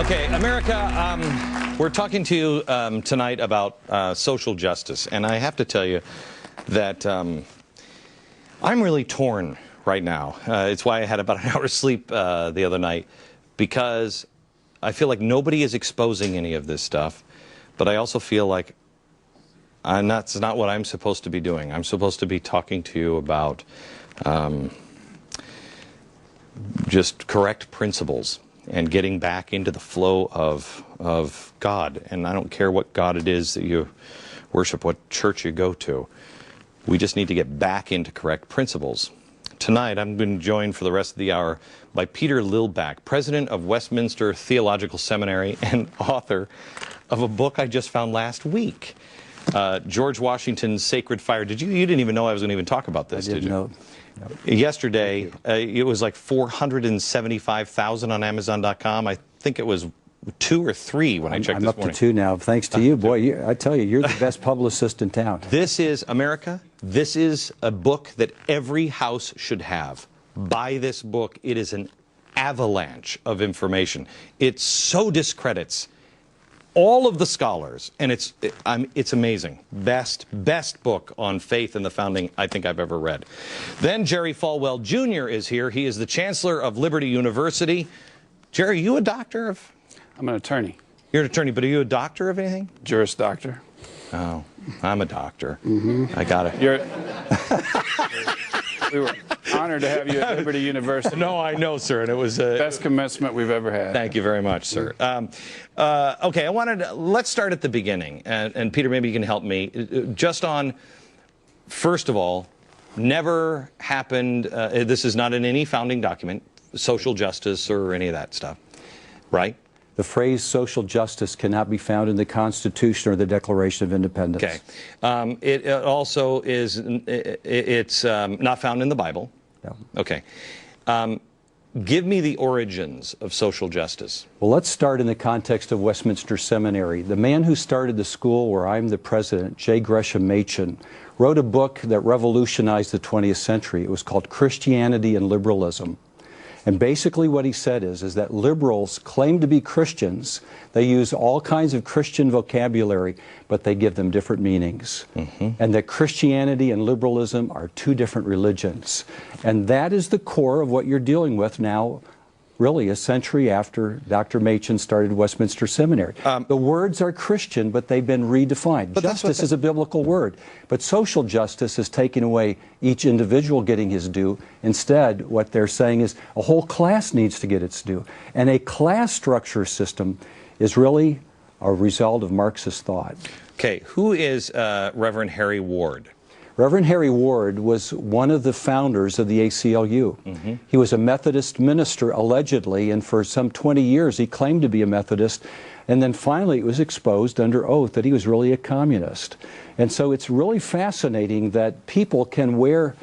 Okay, America, we're talking to you tonight about social justice, and I have to tell you that I'm really torn right now. It's why I had about an hour's sleep the other night, because I feel like nobody is exposing any of this stuff, but I also feel like that's not what I'm supposed to be doing. I'm supposed to be talking to you about just correct principles and getting back into the flow of God. And I don't care what God it is that you worship, what church you go to. We just need to get back into correct principles. Tonight, I'm going to join for the rest of the hour by Peter Lillback, president of Westminster Theological Seminary and author of a book I just found last week, George Washington's Sacred Fire. You didn't even know I was going to even talk about this, did you? No. Yesterday, it was like 475,000 on Amazon.com. I think it was 2 or 3 when I checked this morning. I'm up to 2 now. Thanks to you, boy. I tell you, you're the best publicist in town. This is America. This is a book that every house should have. Buy this book. It is an avalanche of information. It so discredits all of the scholars, and it's amazing. Best book on faith and the founding I think I've ever read. Then Jerry Falwell Jr. is here. He is the chancellor of Liberty University. Jerry, you a doctor of? I'm an attorney. You're an attorney, but are you a doctor of anything? Juris Doctor. Oh, I'm a doctor. Mm-hmm. I got it. We were honored to have you at Liberty University. No, I know, sir, and it was best commencement we've ever had. Thank you very much, sir. Okay, let's start at the beginning, and Peter, maybe you can help me just on. First of all, never happened. This is not in any founding document, social justice or any of that stuff, right? The phrase social justice cannot be found in the Constitution or the Declaration of Independence. Okay. It also is, it's not found in the Bible. No. Okay. Give me the origins of social justice. Well, let's start in the context of Westminster Seminary. The man who started the school where I'm the president, J. Gresham Machen, wrote a book that revolutionized the 20th century. It was called Christianity and Liberalism. And basically what he said is that liberals claim to be Christians. They use all kinds of Christian vocabulary, but they give them different meanings. Mm-hmm. And that Christianity and liberalism are 2 different religions. And that is the core of what you're dealing with now, really a century after Dr. Machen started Westminster Seminary. The words are Christian, but they've been redefined. Justice is a biblical word, but social justice is taking away each individual getting his due. Instead, what they're saying is a whole class needs to get its due. And a class structure system is really a result of Marxist thought. Okay, who is Reverend Harry Ward? Reverend Harry Ward was one of the founders of the ACLU. Mm-hmm. He was a Methodist minister, allegedly, and for some 20 years he claimed to be a Methodist. And then finally it was exposed under oath that he was really a communist. And so it's really fascinating that people can wear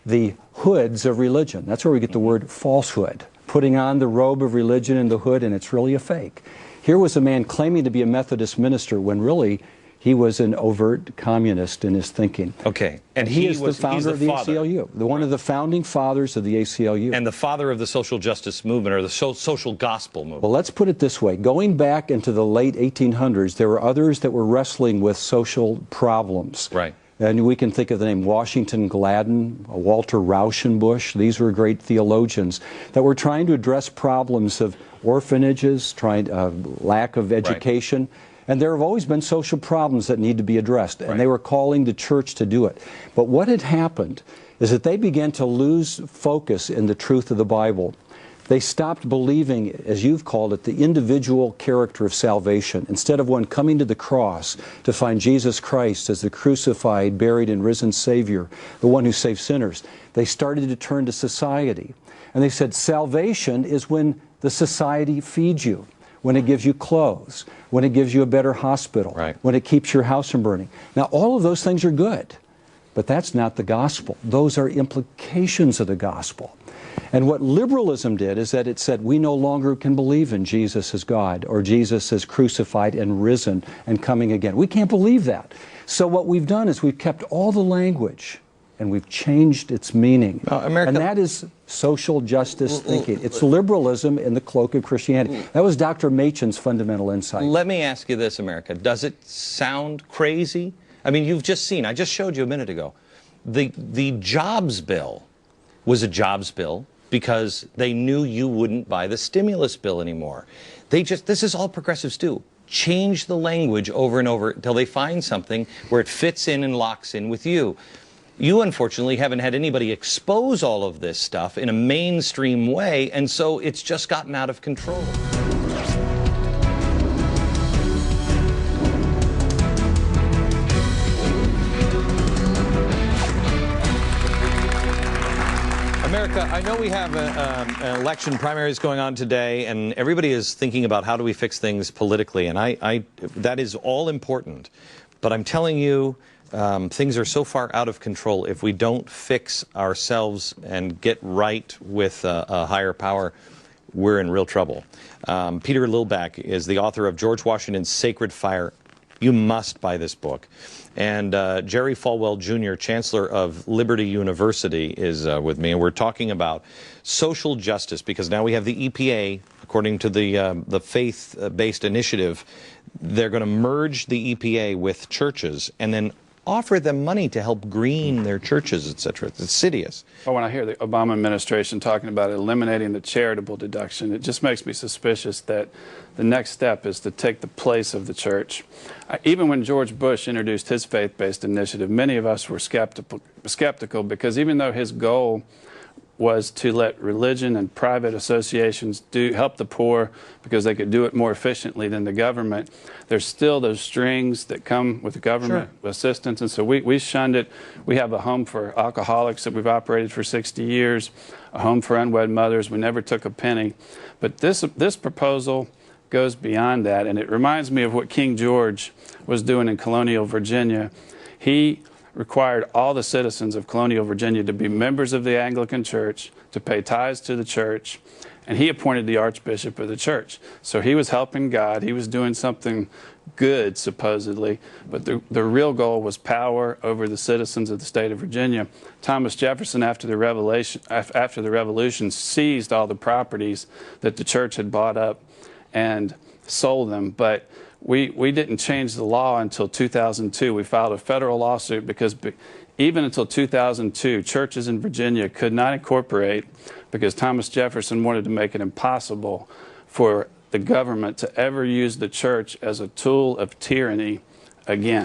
the hoods of religion. That's where we get the word falsehood. Putting on the robe of religion and the hood, and it's really a fake. Here was a man claiming to be a Methodist minister when really he was an overt communist in his thinking. Okay, and he is the founder of the ACLU, one of the founding fathers of the ACLU. And the father of the social justice movement, or the social gospel movement. Well, let's put it this way. Going back into the late 1800s, there were others that were wrestling with social problems. Right. And we can think of the name Washington Gladden, Walter Rauschenbusch. These were great theologians that were trying to address problems of orphanages, lack of education. Right. And there have always been social problems that need to be addressed, and they were calling the church to do it. But what had happened is that they began to lose focus in the truth of the Bible. They stopped believing, as you've called it, the individual character of salvation. Instead of one coming to the cross to find Jesus Christ as the crucified, buried, and risen Savior, the one who saves sinners, they started to turn to society. And they said, salvation is when the society feeds you, when it gives you clothes, when it gives you a better hospital, when it keeps your house from burning. Now, all of those things are good, but that's not the gospel. Those are implications of the gospel. And what liberalism did is that it said we no longer can believe in Jesus as God or Jesus as crucified and risen and coming again. We can't believe that. So what we've done is we've kept all the language and we've changed its meaning. America, and that is social justice thinking. It's liberalism in the cloak of Christianity. That was Dr. Machen's fundamental insight. let me ask you this, America. Does it sound crazy? I mean, you've just seen, I just showed you a minute ago, the jobs bill was a jobs bill because they knew you wouldn't buy the stimulus bill anymore. This is all progressives do. Change the language over and over until they find something where it fits in and locks in with you. You, unfortunately, haven't had anybody expose all of this stuff in a mainstream way, and so it's just gotten out of control. America, I know we have an election primaries going on today, and everybody is thinking about how do we fix things politically, and that is all important. But I'm telling you, things are so far out of control. If we don't fix ourselves and get right with a higher power, we're in real trouble. Peter Lillback is the author of George Washington's Sacred Fire. You must buy this book. And Jerry Falwell Jr., Chancellor of Liberty University, is with me, and we're talking about social justice, because now we have the EPA, according to the faith-based initiative. They're going to merge the EPA with churches and then offer them money to help green their churches, etc. It's insidious. Well, when I hear the Obama administration talking about eliminating the charitable deduction, it just makes me suspicious that the next step is to take the place of the church. Even when George Bush introduced his faith-based initiative, many of us were skeptical because even though his goal was to let religion and private associations help the poor because they could do it more efficiently than the government, there's still those strings that come with the government assistance, and so we shunned it. We have a home for alcoholics that we've operated for 60 years, a home for unwed mothers. We never took a penny. But this proposal goes beyond that, and it reminds me of what King George was doing in colonial Virginia. He required all the citizens of colonial Virginia to be members of the Anglican Church, to pay tithes to the church, and he appointed the Archbishop of the church. So he was helping God. He was doing something good, supposedly, but the real goal was power over the citizens of the state of Virginia. Thomas Jefferson, after the Revolution, seized all the properties that the church had bought up and sold them, but we didn't change the law until 2002. We filed a federal lawsuit because even until 2002, churches in Virginia could not incorporate because Thomas Jefferson wanted to make it impossible for the government to ever use the church as a tool of tyranny again.